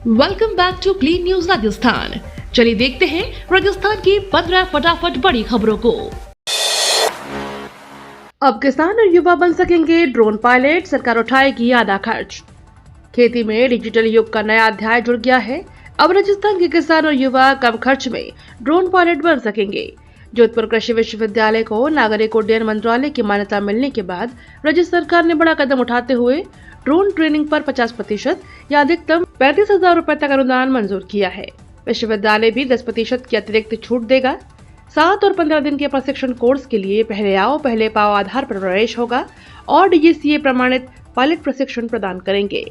Welcome back to clean news Rajasthan. चलिए देखते हैं राजस्थान की 15 फटाफट बड़ी खबरों को। अब किसान और युवा बन सकेंगे ड्रोन पायलट, सरकार उठाएगी आधा खर्च। खेती में डिजिटल युग का नया अध्याय जुड़ गया है। अब राजस्थान के किसान और युवा कम खर्च में ड्रोन पायलट बन सकेंगे। जोधपुर कृषि विश्वविद्यालय को नागरिक उड्डयन मंत्रालय की मान्यता मिलने के बाद राज्य सरकार ने बड़ा कदम उठाते हुए ड्रोन ट्रेनिंग पर 50% या अधिकतम 35,000 रुपए तक अनुदान मंजूर किया है। विश्वविद्यालय भी 10% की अतिरिक्त छूट देगा। 7 और 15 दिन के प्रशिक्षण कोर्स के लिए पहले आओ पहले पाओ आधार पर प्रवेश होगा और डीजीसीए प्रमाणित पायलट प्रशिक्षण प्रदान करेंगे।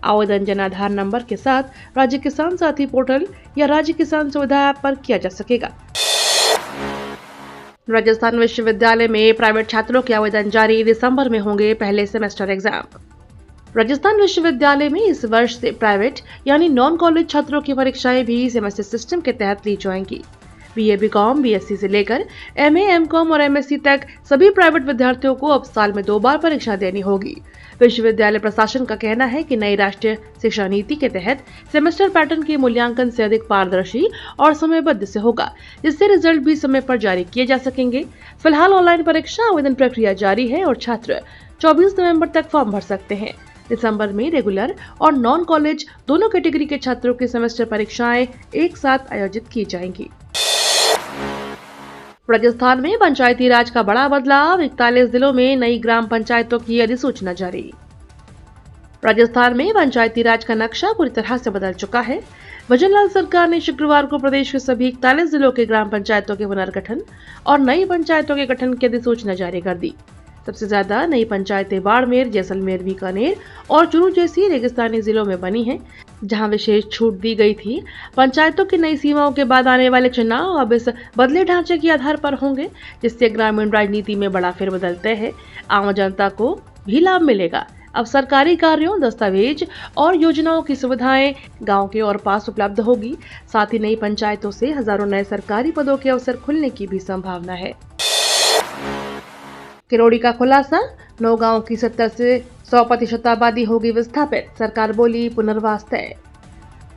आवेदन जन आधार नंबर के साथ राज्य किसान साथी पोर्टल या राज्य किसान सुविधा ऐप पर किया जा सकेगा। राजस्थान विश्वविद्यालय में प्राइवेट छात्रों के आवेदन जारी, दिसंबर में होंगे पहले सेमेस्टर एग्जाम। राजस्थान विश्वविद्यालय में इस वर्ष से प्राइवेट यानी नॉन कॉलेज छात्रों की परीक्षाएं भी सेमेस्टर सिस्टम के तहत ली जाएंगी। बीए, बीकॉम, बीएससी से लेकर एमए, एमकॉम और एमएससी तक सभी प्राइवेट विद्यार्थियों को अब साल में 2 बार परीक्षा देनी होगी। विश्वविद्यालय प्रशासन का कहना है कि नई राष्ट्रीय शिक्षा नीति के तहत सेमेस्टर पैटर्न के मूल्यांकन से अधिक पारदर्शी और समयबद्ध से होगा, जिससे रिजल्ट भी समय पर जारी किए जा सकेंगे। फिलहाल ऑनलाइन परीक्षा आवेदन प्रक्रिया जारी है और छात्र 24 नवंबर तक फॉर्म भर सकते हैं। दिसंबर में रेगुलर और नॉन कॉलेज दोनों कैटेगरी के छात्रों की सेमेस्टर परीक्षाएं एक साथ आयोजित की जाएंगी। राजस्थान में पंचायती राज का बड़ा बदलाव, 41 जिलों में नई ग्राम पंचायतों की अधिसूचना जारी। राजस्थान में पंचायती राज का नक्शा पूरी तरह से बदल चुका है। भजनलाल सरकार ने शुक्रवार को प्रदेश के सभी 41 जिलों के ग्राम पंचायतों के पुनर्गठन और नई पंचायतों के गठन की अधिसूचना जारी कर दी। सबसे ज्यादा नई पंचायतें बाड़मेर, जैसलमेर, बीकानेर और चूरू जैसी रेगिस्तानी जिलों में बनी हैं, जहां विशेष छूट दी गई थी। पंचायतों की नई सीमाओं के बाद आने वाले चुनाव अब इस बदले ढांचे के आधार पर होंगे, जिससे ग्रामीण राजनीति में बड़ा फेरबदल तय है। आम जनता को भी लाभ मिलेगा। अब सरकारी कार्यों, दस्तावेज और योजनाओं की सुविधाएं गांव के और पास उपलब्ध होगी। साथ ही नई पंचायतों से हजारों नए सरकारी पदों के अवसर खुलने की भी संभावना है। किरोड़ी का खुलासा, 9 गांवों की 70 से 100% आबादी होगी विस्थापित, सरकार बोली पुनर्वास तय।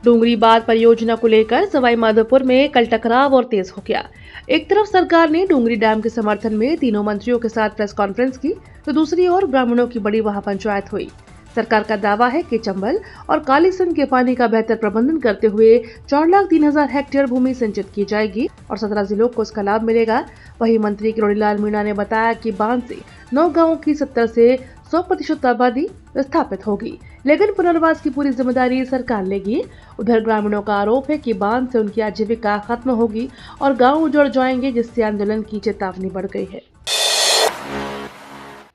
डूंगरी बांध परियोजना को लेकर सवाई माधोपुर में कल टकराव और तेज हो गया। एक तरफ सरकार ने डूंगरी डैम के समर्थन में तीनों मंत्रियों के साथ प्रेस कॉन्फ्रेंस की, तो दूसरी ओर ग्रामीणों की बड़ी महापंचायत हुई। सरकार का दावा है कि चंबल और कालीसिंध के पानी का बेहतर प्रबंधन करते हुए 4,03,000 हेक्टेयर भूमि सिंचित की जाएगी और 17 जिलों को इसका लाभ मिलेगा। वहीं मंत्री किरोड़ीलाल मीणा ने बताया कि बांध से 9 गांवों की 70 से 100% आबादी विस्थापित होगी, लेकिन पुनर्वास की पूरी जिम्मेदारी सरकार लेगी। उधर ग्रामीणों का आरोप है कि बांध से उनकी आजीविका खत्म होगी और गाँव उजड़ जाएंगे, जिससे आंदोलन की चेतावनी बढ़ गई है।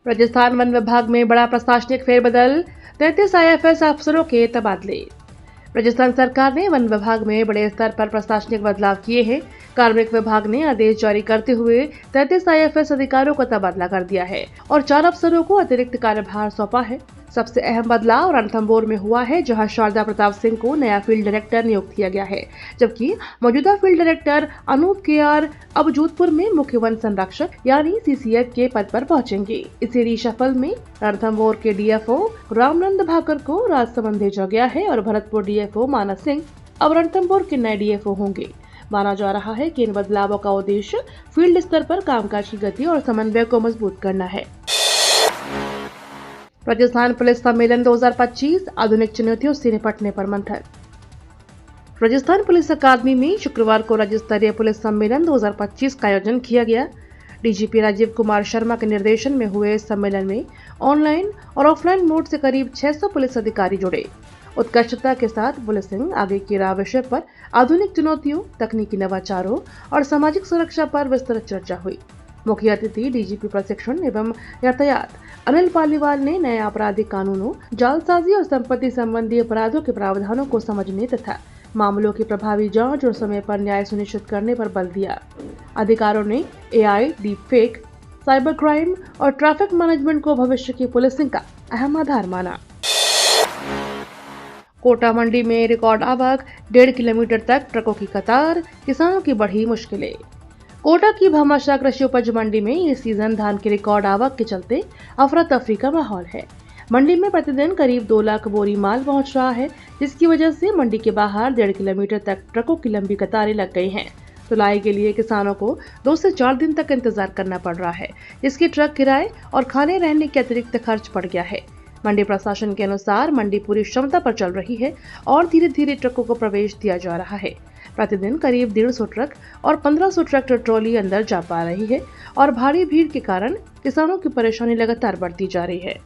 राजस्थान वन विभाग में बड़ा प्रशासनिक फेरबदल, 33 आईएफएस अफसरों के तबादले। राजस्थान सरकार ने वन विभाग में बड़े स्तर पर प्रशासनिक बदलाव किए हैं। कार्मिक विभाग ने आदेश जारी करते हुए 33 आईएफएस अधिकारियों का तबादला कर दिया है और 4 अफसरों को अतिरिक्त कार्यभार सौंपा है। सबसे अहम बदलाव रणथंभौर में हुआ है, जहां शारदा प्रताप सिंह को नया फील्ड डायरेक्टर नियुक्त किया गया है, जबकि मौजूदा फील्ड डायरेक्टर अनूप केआर अब जोधपुर में मुख्य वन संरक्षक यानी सीसीएफ के पद पर पहुंचेंगे। इसी रिशफल में रणथंभौर के डीएफओ रामनंद भाकर को राजसमंद भेजा गया है और भरतपुर डीएफओ मानस सिंह अब रणथंभौर के नए डीएफओ होंगे। माना जा रहा है कि इन बदलावों का उद्देश्य फील्ड स्तर पर कामकाज की गति और समन्वय को मजबूत करना है। राजस्थान पुलिस सम्मेलन 2025, आधुनिक चुनौतियों से निपटने पर मंथन। राजस्थान पुलिस अकादमी में शुक्रवार को राज्य स्तरीय पुलिस सम्मेलन 2025 का आयोजन किया गया। डीजीपी राजीव कुमार शर्मा के निर्देशन में हुए इस सम्मेलन में ऑनलाइन और ऑफलाइन मोड से करीब 600 पुलिस अधिकारी जुड़े। उत्कृष्टता के साथ पुलिसिंग आगे की राह विषय पर आधुनिक चुनौतियों, तकनीकी नवाचारों और सामाजिक सुरक्षा पर विस्तृत चर्चा हुई। मुख्य अतिथि डीजीपी प्रशिक्षण एवं यातायात अनिल पालीवाल ने नए आपराधिक कानूनों, जालसाजी और संपत्ति संबंधी अपराधों के प्रावधानों को समझने तथा मामलों की प्रभावी जांच और समय पर न्याय सुनिश्चित करने पर बल दिया। अधिकारियों ने AI, deep fake, cyber crime और ट्रैफिक मैनेजमेंट को भविष्य की पुलिसिंग का अहम आधार माना। कोटा मंडी में रिकॉर्ड आवक, 1.5 किलोमीटर तक ट्रकों की कतार, किसानों की बढ़ी मुश्किलें। कोटा की भामाशाह कृषि उपज मंडी में इस सीजन धान की रिकॉर्ड आवक के चलते अफरा तफरी का माहौल है। मंडी में प्रतिदिन करीब 2 लाख बोरी माल पहुंच रहा है, जिसकी वजह से मंडी के बाहर 1.5 किलोमीटर तक ट्रकों की लंबी कतारें लग गई हैं। तुलाई के लिए किसानों को 2 से 4 दिन तक इंतजार करना पड़ रहा है, जिसकी ट्रक किराए और खाने रहने के अतिरिक्त खर्च पड़ गया है। मंडी प्रशासन के अनुसार मंडी पूरी क्षमता पर चल रही है और धीरे धीरे ट्रकों को प्रवेश दिया जा रहा है। प्रतिदिन करीब 150 ट्रक और 1500 ट्रैक्टर ट्रॉली अंदर जा पा रही है और भारी भीड़ के कारण किसानों की परेशानी लगातार बढ़ती जा रही है।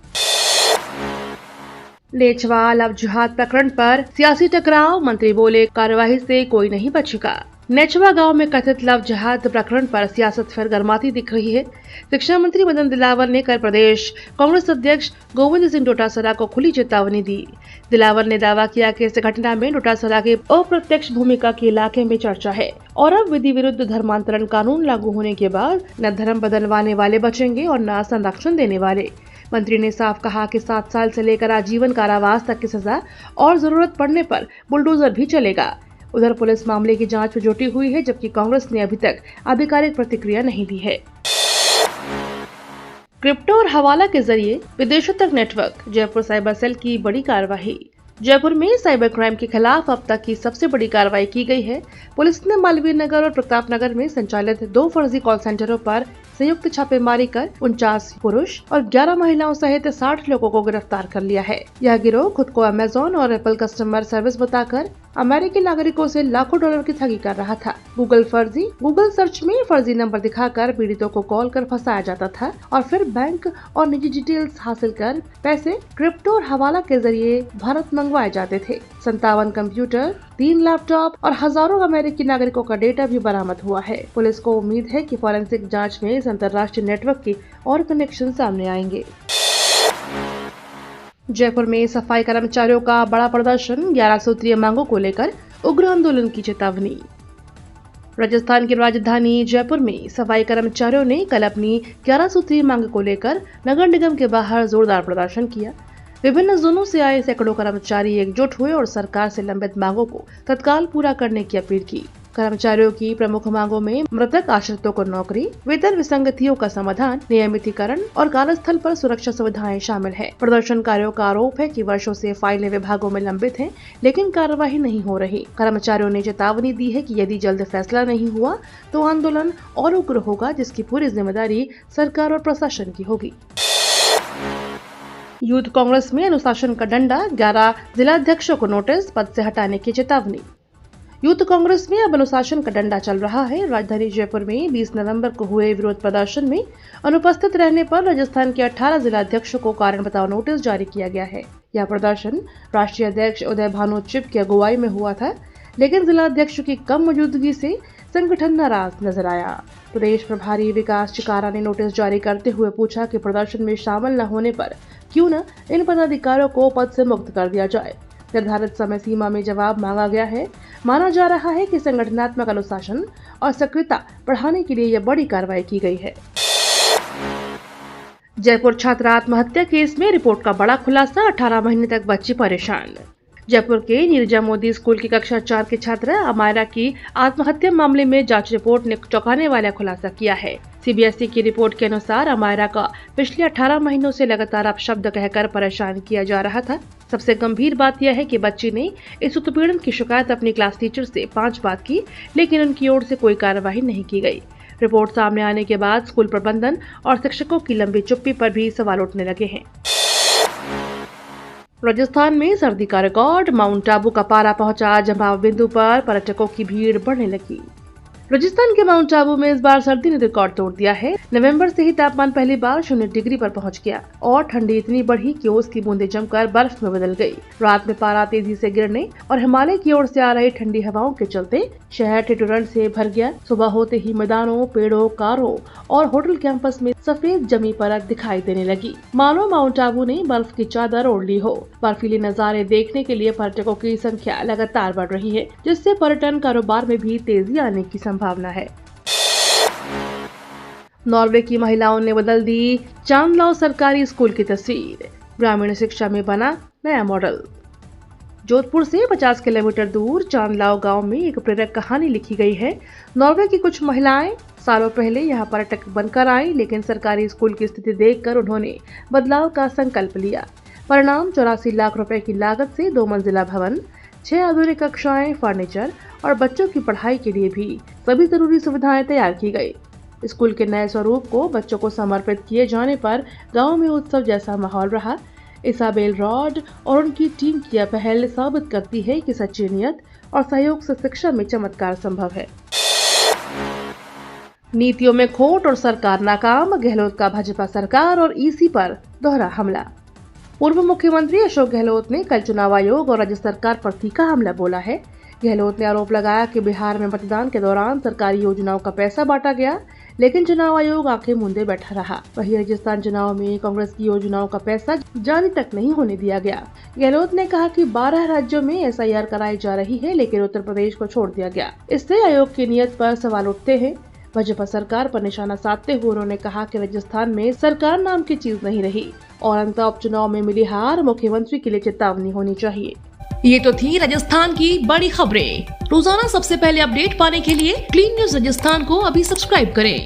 नेचवा लव जिहाद प्रकरण पर सियासी टकराव, मंत्री बोले कार्यवाही से कोई नहीं बचेगा। नेचवा गांव में कथित लव जिहाद प्रकरण पर सियासत फिर गर्माती दिख रही है। शिक्षा मंत्री मदन दिलावर ने कल प्रदेश कांग्रेस अध्यक्ष गोविंद सिंह डोटासरा को खुली चेतावनी दी। दिलावर ने दावा किया कि इस घटना में डोटासरा की अप्रत्यक्ष भूमिका के इलाके में चर्चा है और अब विधि विरुद्ध धर्मांतरण कानून लागू होने के बाद न धर्म बदलवाने वाले बचेंगे और न संरक्षण देने वाले। मंत्री ने साफ कहा कि 7 साल से लेकर आजीवन कारावास तक की सजा और जरूरत पड़ने पर बुलडोजर भी चलेगा। उधर पुलिस मामले की जांच में जुटी हुई है, जबकि कांग्रेस ने अभी तक आधिकारिक प्रतिक्रिया नहीं दी है। क्रिप्टो और हवाला के जरिए विदेशों तक नेटवर्क, जयपुर साइबर सेल की बड़ी कार्रवाई। जयपुर में साइबर क्राइम के खिलाफ अब तक की सबसे बड़ी कार्रवाई की गई है। पुलिस ने मालवीय नगर और प्रताप नगर में संचालित 2 फर्जी कॉल सेंटरों पर संयुक्त छापेमारी कर 49 पुरुष और 11 महिलाओं सहित 60 लोगों को गिरफ्तार कर लिया है। यह गिरोह खुद को अमेजॉन और एप्पल कस्टमर सर्विस बताकर अमेरिकी नागरिकों से लाखों डॉलर की ठगी कर रहा था। गूगल सर्च में फर्जी नंबर दिखाकर पीड़ितों को कॉल कर फंसाया जाता था और फिर बैंक और निजी डिटेल्स हासिल कर पैसे क्रिप्टो और हवाला के जरिए भारत मंगवाए जाते थे। 57 कंप्यूटर, 3 लैपटॉप और हजारों अमेरिकी नागरिकों का डेटा भी बरामद हुआ है। पुलिस को उम्मीद है कि फॉरेंसिक जांच में इस अंतर्राष्ट्रीय नेटवर्क के और कनेक्शन सामने आएंगे। जयपुर में सफाई कर्मचारियों का बड़ा प्रदर्शन, 11 सूत्रीय मांगों को लेकर उग्र आंदोलन की चेतावनी। राजस्थान की राजधानी जयपुर में सफाई कर्मचारियों ने कल अपनी 11 सूत्रीय मांग को लेकर नगर निगम के बाहर जोरदार प्रदर्शन किया। विभिन्न जोनों से आए सैकड़ों कर्मचारी एकजुट हुए और सरकार से लंबित मांगों को तत्काल पूरा करने की अपील की। कर्मचारियों की प्रमुख मांगों में मृतक आश्रितों को नौकरी, वेतन विसंगतियों का समाधान, नियमितीकरण और कार्यस्थल पर सुरक्षा सुविधाएं शामिल है। प्रदर्शनकारियों का आरोप है कि वर्षों से फाइलें विभागों में लंबित हैं, लेकिन कार्यवाही नहीं हो रही। कर्मचारियों ने चेतावनी दी है कि यदि जल्द फैसला नहीं हुआ तो आंदोलन और उग्र होगा, जिसकी पूरी जिम्मेदारी सरकार और प्रशासन की होगी। यूथ कांग्रेस में अनुशासन का डंडा, 11 जिलाध्यक्षों को नोटिस, पद से हटाने की चेतावनी। यूथ कांग्रेस में अब अनुशासन का डंडा चल रहा है। राजधानी जयपुर में 20 नवंबर को हुए विरोध प्रदर्शन में अनुपस्थित रहने पर राजस्थान के 18 जिलाध्यक्षों को कारण बताओ नोटिस जारी किया गया है। यह प्रदर्शन राष्ट्रीय अध्यक्ष उदय भानु चिप की अगुवाई में हुआ था, लेकिन जिलाध्यक्षों की कम मौजूदगी से संगठन नाराज नजर आया। प्रदेश प्रभारी विकास चिकारा ने नोटिस जारी करते हुए पूछा कि प्रदर्शन में शामिल न होने पर क्यों न इन पदाधिकारियों को पद से मुक्त कर दिया जाए। निर्धारित समय सीमा में जवाब मांगा गया है। माना जा रहा है कि संगठनात्मक अनुशासन और सक्रियता बढ़ाने के लिए यह बड़ी कार्रवाई की गई है। जयपुर छात्र आत्महत्या केस में रिपोर्ट का बड़ा खुलासा, 18 महीने तक बच्ची परेशान। जयपुर के नीरजा मोदी स्कूल की कक्षा 4 के छात्रा अमायरा की आत्महत्या मामले में जांच रिपोर्ट ने चौंकाने वाला खुलासा किया है। सीबीएसई की रिपोर्ट के अनुसार अमायरा का पिछले 18 महीनों से लगातार अपशब्द कहकर परेशान किया जा रहा था। सबसे गंभीर बात यह है कि बच्ची ने इस उत्पीड़न की शिकायत अपनी क्लास टीचर से 5 बार की, लेकिन उनकी ओर से कोई कार्यवाही नहीं की गई। रिपोर्ट सामने आने के बाद स्कूल प्रबंधन और शिक्षकों की लंबी चुप्पी पर भी सवाल उठने लगे हैं। राजस्थान में सर्दी का रिकॉर्ड, माउंट आबू का पारा पहुंचा जमाव बिंदु पर, पर्यटकों की भीड़ बढ़ने लगी। राजस्थान के माउंट आबू में इस बार सर्दी ने रिकॉर्ड तोड़ दिया है। नवंबर से ही तापमान पहली बार 0 डिग्री पर पहुंच गया और ठंडी इतनी बढ़ी कि उसकी बूंदें जमकर बर्फ में बदल गई। रात में पारा तेजी से गिरने और हिमालय की ओर से आ रही ठंडी हवाओं के चलते शहर ठिठुरन से भर गया। सुबह होते ही मैदानों, पेड़ों, कारों और होटल कैंपस में सफेद जमी परत दिखाई देने लगी, मानो माउंट आबू ने बर्फ की चादर ओढ़ ली हो। बर्फीले नजारे देखने के लिए पर्यटकों की संख्या लगातार बढ़ रही है, जिससे पर्यटन कारोबार में भी तेजी आने की संभावना है। नॉर्वे की महिलाओं ने बदल दी चांदलाओ सरकारी स्कूल की तस्वीर, ग्रामीण शिक्षा में बना नया मॉडल। जोधपुर से 50 किलोमीटर दूर चांदलाओ गांव में एक प्रेरक कहानी लिखी गई है। नॉर्वे की कुछ महिलाएं सालों पहले यहां पर्यटक बनकर आई, लेकिन सरकारी स्कूल की स्थिति देखकर उन्होंने बदलाव का संकल्प लिया। परिणाम 84 लाख रुपए की लागत से 2 मंजिला भवन, 6 आधुनिक कक्षाएं, फर्नीचर और बच्चों की पढ़ाई के लिए भी सभी जरूरी सुविधाएं तैयार की गई। स्कूल के नए स्वरूप को बच्चों को समर्पित किए जाने पर गांव में उत्सव जैसा माहौल रहा। इसाबेल रॉड और उनकी टीम की यह पहल साबित करती है कि सच्ची नियत और सहयोग से शिक्षा में चमत्कार संभव है। नीतियों में खोट और सरकार नाकाम, गहलोत का भाजपा सरकार और ईसी पर दोहरा हमला। पूर्व मुख्यमंत्री अशोक गहलोत ने कल चुनाव आयोग और राज्य सरकार पर तीखा हमला बोला है। गहलोत ने आरोप लगाया कि बिहार में मतदान के दौरान सरकारी योजनाओं का पैसा बांटा गया, लेकिन चुनाव आयोग आंखें मूंदे बैठा रहा। वहीं राजस्थान चुनाव में कांग्रेस की योजनाओं का पैसा जारी तक नहीं होने दिया गया। गहलोत ने कहा कि 12 राज्यों में एसआईआर कराई जा रही है, लेकिन उत्तर प्रदेश को छोड़ दिया गया। इससे आयोग की नीयत पर सवाल उठते हैं। भाजपा सरकार पर निशाना साधते हुए उन्होंने कहा कि राजस्थान में सरकार नाम की चीज नहीं रही और अंततः उपचुनाव में मिली हार मुख्यमंत्री के लिए चेतावनी होनी चाहिए। ये तो थी राजस्थान की बड़ी खबरें। रोजाना सबसे पहले अपडेट पाने के लिए क्लीन न्यूज राजस्थान को अभी सब्सक्राइब करें।